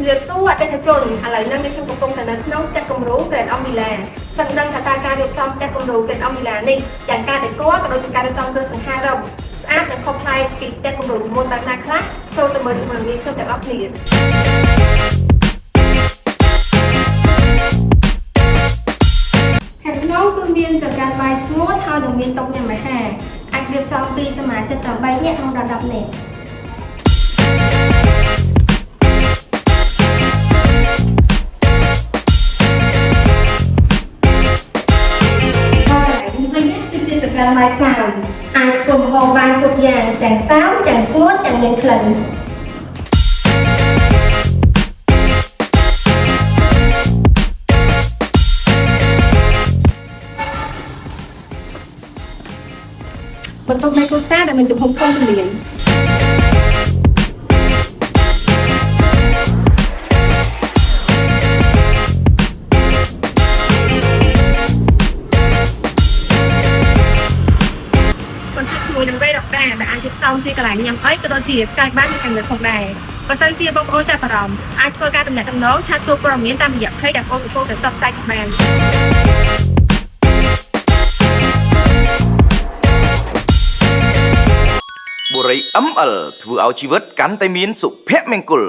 ជំរាបសួរអតិថិជនឥឡូវនេះខ្ញុំកំពុងតែនៅក្នុងផ្ទះគំរូ Grand Omnila ចង់ដឹងថាតើការរៀបចំផ្ទះគំរូ Grand Omnila នេះទាំងការដេក័រក៏ដូចជាការរៀបចំគ្រឿងសង្ហារឹមស្អាតនិងខុសប្លែកពីផ្ទះគំរូមួយបែបណាខ្លះចូលទៅមើលជាមួយនឹងខ្ញុំទាំងអស់គ្នាខាងក្នុងគឺមានចង្ក្រានបាយស្ងួតហើយនឹងមានតុញ៉ាំអាហារអាចរៀបចំពីសមាជិក8នាក់ក្នុង10នាក់ ដល់បាយសៅអាចធ្វើម្ហូបបានគ្រប់យ៉ាងទាំងសៅទាំងស្ងួតទាំងមានក្លិនបន្ទប់នៃគ្រួសារដែលមានទំហំធំទូលាយ មួយនឹងវេរកដាដែលអាចរៀបចំជាកន្លែងញ៉ាំអីក៏ដូចជា Skype បានខាងលើផងដែរបើសិនជាបងប្អូនចាប់អារម្មណ៍អាចធ្វើការទំនាក់ទំនងឆាតសួរព័ត៌មានតាមរយៈ Page ដែលបងប្អូនទៅ Subscribe បាន បុរី ML ធ្វើឲ្យជីវិតកាន់តែមានសុភមង្គល